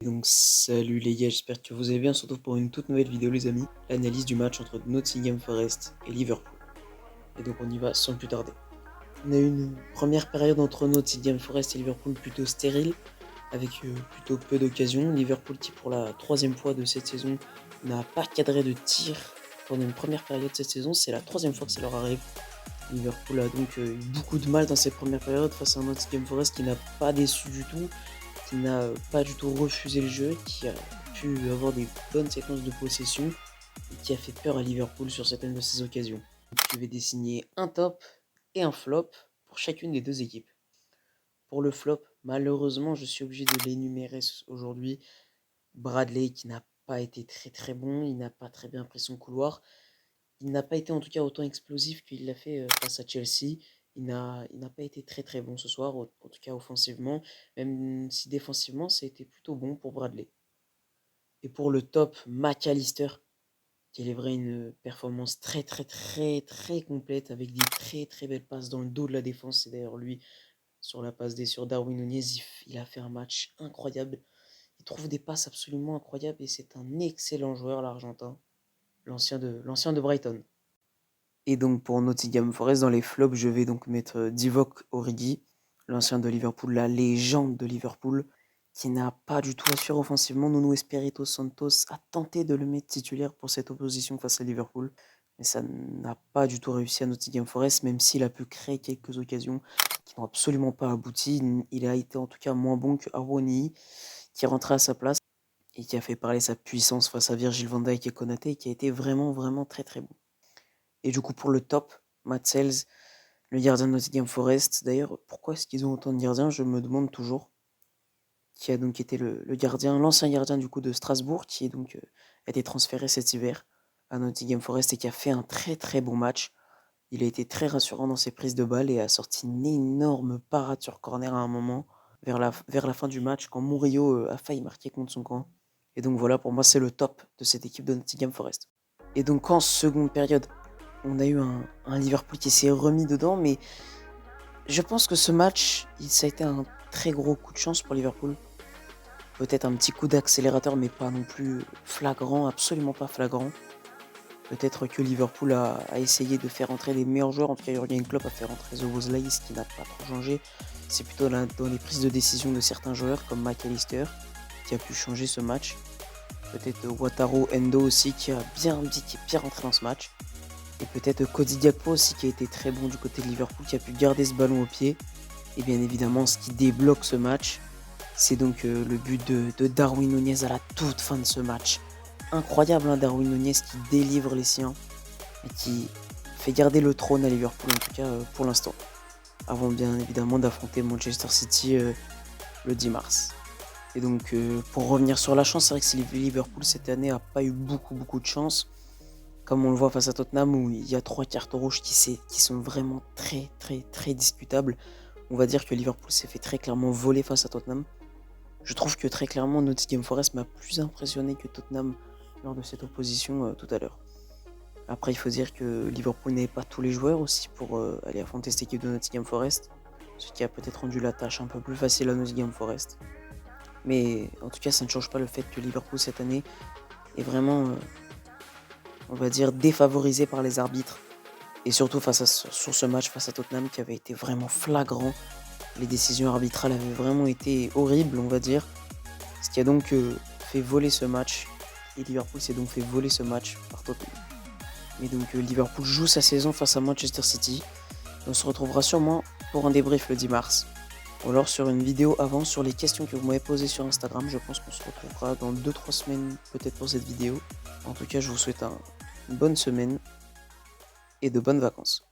Donc salut les gars, j'espère que vous allez bien, surtout pour une toute nouvelle vidéo les amis, l'analyse du match entre Nottingham Forest et Liverpool. Et donc on y va sans plus tarder. On a eu une première période entre Nottingham Forest et Liverpool plutôt stérile, avec plutôt peu d'occasions. Liverpool qui pour la troisième fois de cette saison n'a pas cadré de tir pendant une première période de cette saison, c'est la troisième fois que ça leur arrive. Liverpool a donc eu beaucoup de mal dans cette première période face à un Nottingham Forest qui n'a pas déçu du tout, qui n'a pas du tout refusé le jeu, qui a pu avoir des bonnes séquences de possession et qui a fait peur à Liverpool sur certaines de ces occasions. Je vais dessiner un top et un flop pour chacune des deux équipes. Pour le flop, malheureusement, je suis obligé de l'énumérer aujourd'hui. Bradley qui n'a pas été très bon, il n'a pas très bien pris son couloir. Il n'a pas été en tout cas autant explosif qu'il l'a fait face à Chelsea. Il n'a pas été très bon ce soir, en tout cas offensivement, même si défensivement, ça a été plutôt bon pour Bradley. Et pour le top, McAllister, qui a livré une performance très complète avec des très belles passes dans le dos de la défense. C'est d'ailleurs lui, sur la passe D sur Darwin Nunez, il a fait un match incroyable. Il trouve des passes absolument incroyables et c'est un excellent joueur, l'Argentin, l'ancien de Brighton. Et donc pour Nottingham Forest, dans les flops, je vais donc mettre Divock Origi, l'ancien de Liverpool, la légende de Liverpool, qui n'a pas du tout assuré offensivement. Nuno Espirito Santos a tenté de le mettre titulaire pour cette opposition face à Liverpool, mais ça n'a pas du tout réussi à Nottingham Forest, même s'il a pu créer quelques occasions qui n'ont absolument pas abouti. Il a été en tout cas moins bon que Awoniyi, qui est rentré à sa place et qui a fait parler sa puissance face à Virgil van Dijk et Konaté, et qui a été vraiment très bon. Et du coup, pour le top, Matt Sales, le gardien de Nottingham Forest. D'ailleurs, pourquoi est-ce qu'ils ont autant de gardiens? Je me demande toujours. Qui a donc été le gardien, l'ancien gardien du coup de Strasbourg, qui est donc a été transféré cet hiver à Nottingham Forest et qui a fait un très bon match. Il a été très rassurant dans ses prises de balles et a sorti une énorme parade sur corner à un moment, vers la fin du match, quand Murillo a failli marquer contre son camp. Et donc voilà, pour moi, c'est le top de cette équipe de Nottingham Forest. Et donc en seconde période, on a eu un Liverpool qui s'est remis dedans, mais je pense que ce match, ça a été un très gros coup de chance pour Liverpool. Peut-être un petit coup d'accélérateur, mais pas non plus flagrant, absolument pas flagrant. Peut-être que Liverpool a essayé de faire entrer les meilleurs joueurs, en tout cas Jürgen Klopp a fait rentrer Szoboszlai, ce qui n'a pas trop changé. C'est plutôt dans les prises de décision de certains joueurs, comme McAllister, qui a pu changer ce match. Peut-être Wataru Endo aussi, qui est bien rentré dans ce match. Et peut-être Cody Gakpo aussi, qui a été très bon du côté de Liverpool, qui a pu garder ce ballon au pied. Et bien évidemment, ce qui débloque ce match, c'est donc le but de Darwin Nunez à la toute fin de ce match. Incroyable, hein, Darwin Nunez qui délivre les siens et qui fait garder le trône à Liverpool, en tout cas pour l'instant. Avant bien évidemment d'affronter Manchester City le 10 mars. Et donc pour revenir sur la chance, c'est vrai que Liverpool cette année n'a pas eu beaucoup de chance. Comme on le voit face à Tottenham où il y a 3 cartes rouges qui sont vraiment très discutables. On va dire que Liverpool s'est fait très clairement voler face à Tottenham. Je trouve que très clairement Nottingham Forest m'a plus impressionné que Tottenham lors de cette opposition tout à l'heure. Après il faut dire que Liverpool n'avait pas tous les joueurs aussi pour aller affronter cette équipe de Nottingham Forest. Ce qui a peut-être rendu la tâche un peu plus facile à Nottingham Forest. Mais en tout cas ça ne change pas le fait que Liverpool cette année est vraiment, on va dire, défavorisé par les arbitres. Et surtout sur ce match face à Tottenham qui avait été vraiment flagrant. Les décisions arbitrales avaient vraiment été horribles, on va dire. Ce qui a donc fait voler ce match. Et Liverpool s'est donc fait voler ce match par Tottenham. Mais donc Liverpool joue sa saison face à Manchester City. On se retrouvera sûrement pour un débrief le 10 mars. Ou alors sur une vidéo avant sur les questions que vous m'avez posées sur Instagram. Je pense qu'on se retrouvera dans 2-3 semaines peut-être pour cette vidéo. En tout cas, je vous souhaite une bonne semaine et de bonnes vacances.